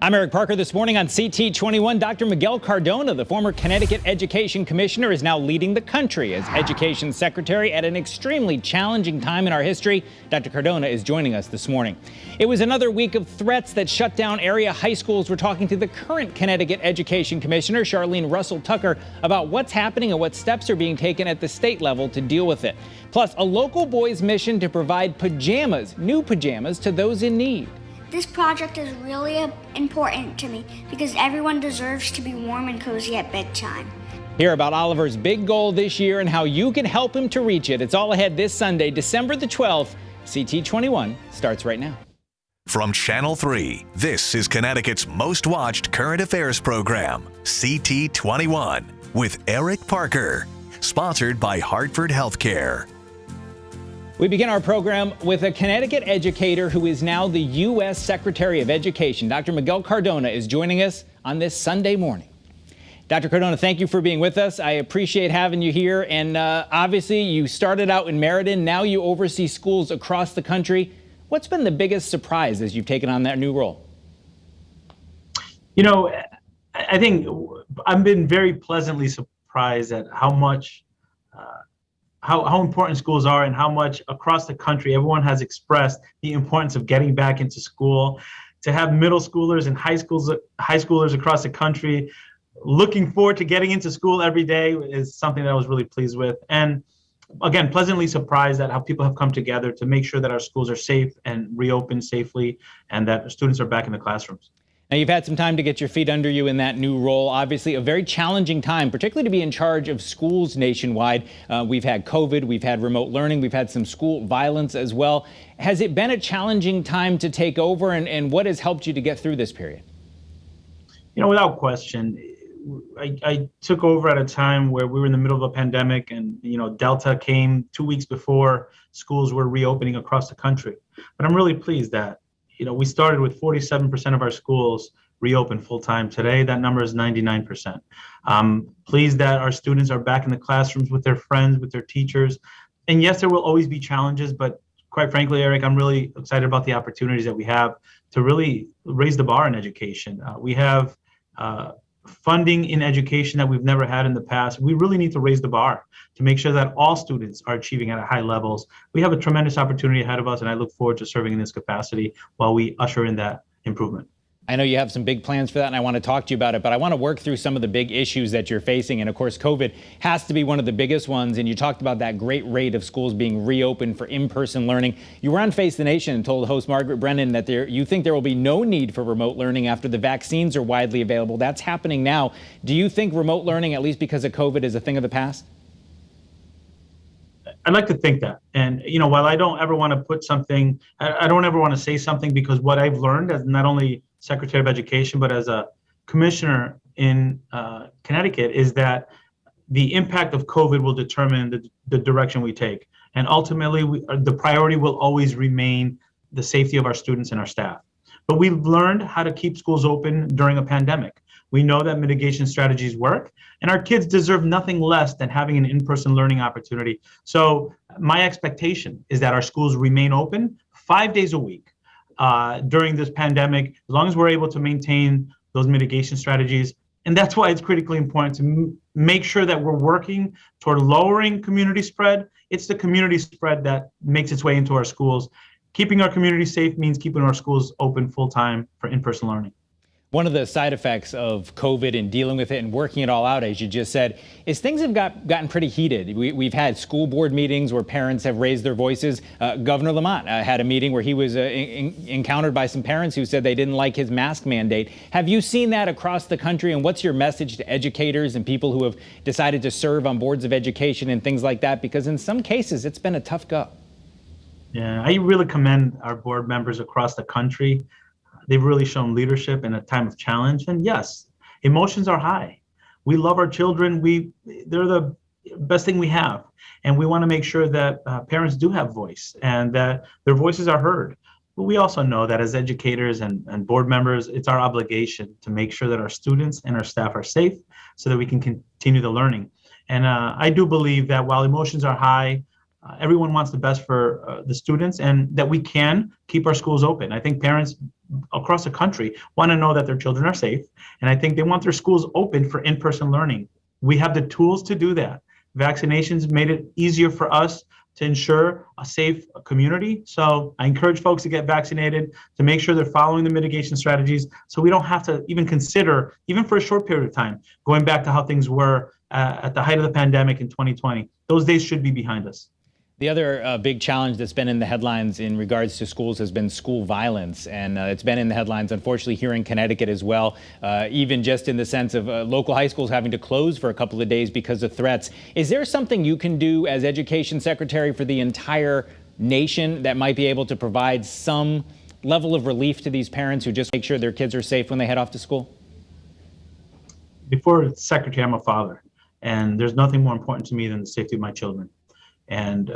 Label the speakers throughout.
Speaker 1: I'm Eric Parker. This morning on CT21, Dr. Miguel Cardona, the former Connecticut Education Commissioner, is now leading the country as Education Secretary at an extremely challenging time in our history. Dr. Cardona is joining us this morning. It was another week of threats that shut down area high schools. We're talking to the current Connecticut Education Commissioner, Charlene Russell Tucker, about what's happening and what steps are being taken at the state level to deal with it. Plus, a local boy's mission to provide pajamas, new pajamas, to those in need.
Speaker 2: This project is really important to me because everyone deserves to be warm and cozy at bedtime.
Speaker 1: Hear about Oliver's big goal this year and how you can help him to reach it. It's all ahead this Sunday, December the 12th. CT21 starts right now.
Speaker 3: From Channel 3, this is Connecticut's most watched current affairs program, CT21, with Eric Parker. Sponsored by Hartford Healthcare.
Speaker 1: We begin our program with a Connecticut educator who is now the U.S. Secretary of Education. Dr. Miguel Cardona is joining us on this Sunday morning. Dr. Cardona, thank you for being with us. I appreciate having you here. And obviously, you started out in Meriden. Now you oversee schools across the country. What's been the biggest surprise as you've taken on that new role?
Speaker 4: You know, I think I've been very pleasantly surprised at how much how important schools are and how much across the country everyone has expressed the importance of getting back into school. To have middle schoolers and high schoolers across the country looking forward to getting into school every day is something that I was really pleased with. And again, pleasantly surprised at how people have come together to make sure that our schools are safe and reopen safely and that students are back in the classrooms.
Speaker 1: Now, you've had some time to get your feet under you in that new role. Obviously, a very challenging time, particularly to be in charge of schools nationwide. We've had COVID, we've had remote learning, we've had some school violence as well. Has it been a challenging time to take over, and what has helped you to get through this period?
Speaker 4: You know, without question, I took over at a time where we were in the middle of a pandemic and, you know, Delta came 2 weeks before schools were reopening across the country. But I'm really pleased that, you know, we started with 47% of our schools reopen full-time. Today, that number is 99%. I'm pleased that our students are back in the classrooms with their friends, with their teachers. And yes, there will always be challenges, but quite frankly, Eric, I'm really excited about the opportunities that we have to really raise the bar in education. We have funding in education that we've never had in the past. We really need to raise the bar to make sure that all students are achieving at high levels. We have a tremendous opportunity ahead of us, and I look forward to serving in this capacity while we usher in that improvement.
Speaker 1: I know you have some big plans for that, and I want to talk to you about it, but I want to work through some of the big issues that you're facing. And of course, COVID has to be one of the biggest ones. And you talked about that great rate of schools being reopened for in-person learning. You were on Face the Nation and told host Margaret Brennan that you think there will be no need for remote learning after the vaccines are widely available. That's happening now. Do you think remote learning, at least because of COVID, is a thing of the past?
Speaker 4: I'd like to think that. And, you know, while I don't ever want to put something, I don't ever want to say something, because what I've learned as not only Secretary of Education, but as a commissioner in Connecticut, is that the impact of COVID will determine the direction we take. And ultimately, the priority will always remain the safety of our students and our staff. But we've learned how to keep schools open during a pandemic. We know that mitigation strategies work, and our kids deserve nothing less than having an in-person learning opportunity. So my expectation is that our schools remain open 5 days a week during this pandemic, as long as we're able to maintain those mitigation strategies. And that's why it's critically important to make sure that we're working toward lowering community spread. It's the community spread that makes its way into our schools. Keeping our community safe means keeping our schools open full-time for in-person learning.
Speaker 1: One of the side effects of COVID and dealing with it and working it all out, as you just said, is things have gotten pretty heated. We've had school board meetings where parents have raised their voices. Governor Lamont had a meeting where he was encountered by some parents who said they didn't like his mask mandate. Have you seen that across the country? And what's your message to educators and people who have decided to serve on boards of education and things like that? Because in some cases, it's been a tough go.
Speaker 4: Yeah, I really commend our board members across the country. They've really shown leadership in a time of challenge. And yes, emotions are high. We love our children. They're the best thing we have. And we want to make sure that parents do have voice and that their voices are heard. But we also know that as educators and board members, it's our obligation to make sure that our students and our staff are safe so that we can continue the learning. And I do believe that while emotions are high, everyone wants the best for the students and that we can keep our schools open. I think parents across the country want to know that their children are safe. And I think they want their schools open for in-person learning. We have the tools to do that. Vaccinations made it easier for us to ensure a safe community. So I encourage folks to get vaccinated, to make sure they're following the mitigation strategies, so we don't have to even consider, even for a short period of time, going back to how things were at the height of the pandemic in 2020. Those days should be behind us.
Speaker 1: The other big challenge that's been in the headlines in regards to schools has been school violence. And it's been in the headlines, unfortunately, here in Connecticut as well, even just in the sense of local high schools having to close for a couple of days because of threats. Is there something you can do as Education Secretary for the entire nation that might be able to provide some level of relief to these parents who just make sure their kids are safe when they head off to school?
Speaker 4: Before Secretary, I'm a father, and there's nothing more important to me than the safety of my children. And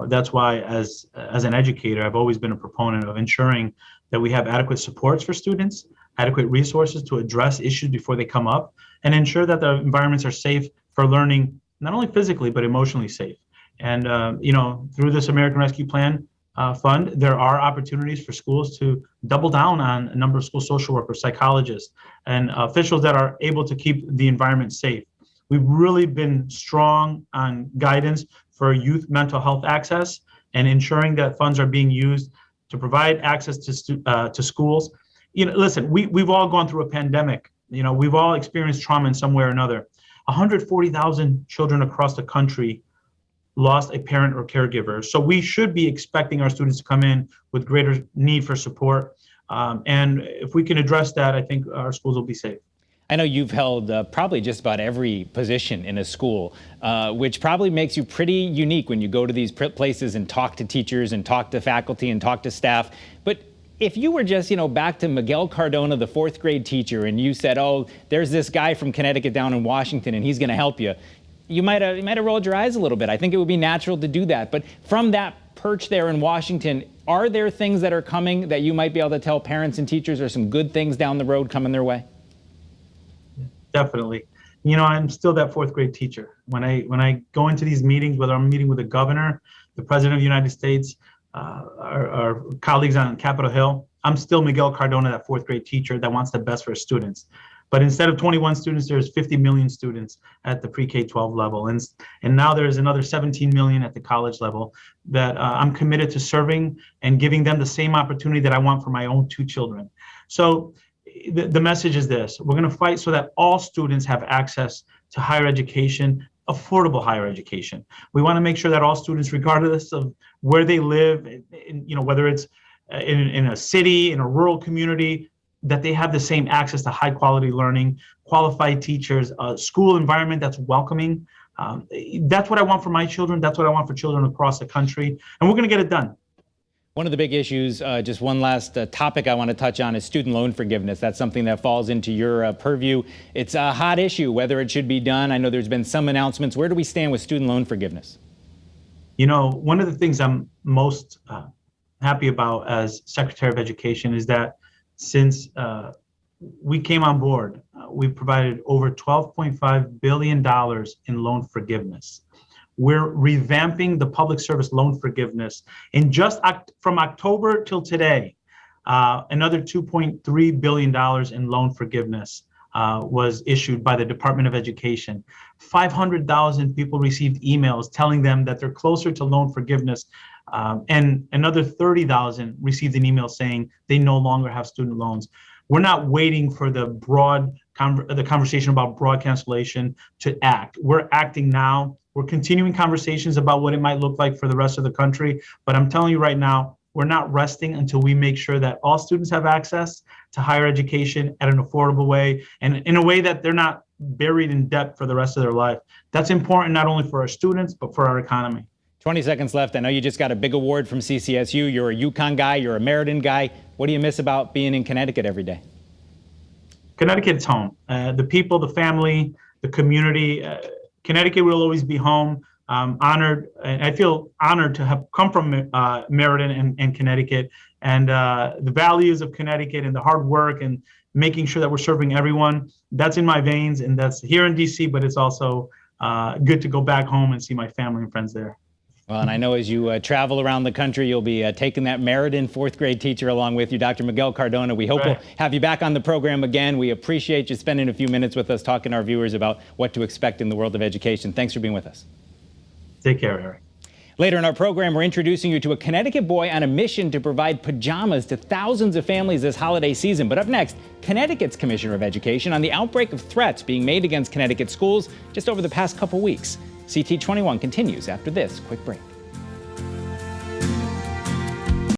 Speaker 4: that's why, as an educator, I've always been a proponent of ensuring that we have adequate supports for students, adequate resources to address issues before they come up, and ensure that the environments are safe for learning, not only physically but emotionally safe. And through this American Rescue Plan Fund, there are opportunities for schools to double down on a number of school social workers, psychologists, and officials that are able to keep the environment safe. We've really been strong on guidance for youth mental health access and ensuring that funds are being used to provide access to schools. Listen, we've all gone through a pandemic. We've all experienced trauma in some way or another. 140,000 children across the country lost a parent or caregiver. So we should be expecting our students to come in with greater need for support. And if we can address that, I think our schools will be safe.
Speaker 1: I know you've held probably just about every position in a school, which probably makes you pretty unique when you go to these places and talk to teachers and talk to faculty and talk to staff. But if you were just, back to Miguel Cardona, the fourth grade teacher, and you said, oh, there's this guy from Connecticut down in Washington and he's going to help you, you might have rolled your eyes a little bit. I think it would be natural to do that. But from that perch there in Washington, are there things that are coming that you might be able to tell parents and teachers are some good things down the road coming their way?
Speaker 4: Definitely. I'm still that fourth grade teacher. When I go into these meetings, whether I'm meeting with the governor, the president of the United States, our colleagues on Capitol Hill, I'm still Miguel Cardona, that fourth grade teacher that wants the best for his students. But instead of 21 students, there's 50 million students at the pre-K-12 level. And now there's another 17 million at the college level that I'm committed to serving and giving them the same opportunity that I want for my own two children. So the message is this: we're going to fight so that all students have access to higher education, affordable higher education. We want to make sure that all students, regardless of where they live, whether it's in a city, in a rural community, that they have the same access to high quality learning, qualified teachers, a school environment that's welcoming. That's what I want for my children. That's what I want for children across the country. And we're going to get it done.
Speaker 1: One of the big issues, just one last topic I want to touch on, is student loan forgiveness. That's something that falls into your purview. It's a hot issue, whether it should be done. I know there's been some announcements. Where do we stand with student loan forgiveness?
Speaker 4: One of the things I'm most happy about as Secretary of Education is that since we came on board, we've provided over $12.5 billion in loan forgiveness. We're revamping the public service loan forgiveness. In just from October till today, another $2.3 billion in loan forgiveness was issued by the Department of Education. 500,000 people received emails telling them that they're closer to loan forgiveness, and another 30,000 received an email saying they no longer have student loans. We're not waiting for the conversation about broad cancellation to act. We're acting now. We're continuing conversations about what it might look like for the rest of the country. But I'm telling you right now, we're not resting until we make sure that all students have access to higher education at an affordable way, and in a way that they're not buried in debt for the rest of their life. That's important not only for our students, but for our economy.
Speaker 1: 20 seconds left. I know you just got a big award from CCSU. You're a UConn guy. You're a Meriden guy. What do you miss about being in Connecticut every day?
Speaker 4: Connecticut's home. The people, the family, the community. Connecticut will always be home. Honored, and I feel honored to have come from Meriden and Connecticut, and the values of Connecticut and the hard work and making sure that we're serving everyone. That's in my veins, and that's here in DC, but it's also good to go back home and see my family and friends there.
Speaker 1: Well, and I know as you travel around the country, you'll be taking that Meriden fourth grade teacher along with you, Dr. Miguel Cardona. We hope we'll have you back on the program again. We appreciate you spending a few minutes with us talking to our viewers about what to expect in the world of education. Thanks for being with us.
Speaker 4: Take care, Eric.
Speaker 1: Later in our program, we're introducing you to a Connecticut boy on a mission to provide pajamas to thousands of families this holiday season. But up next, Connecticut's Commissioner of Education on the outbreak of threats being made against Connecticut schools just over the past couple weeks. CT21 continues after this quick break.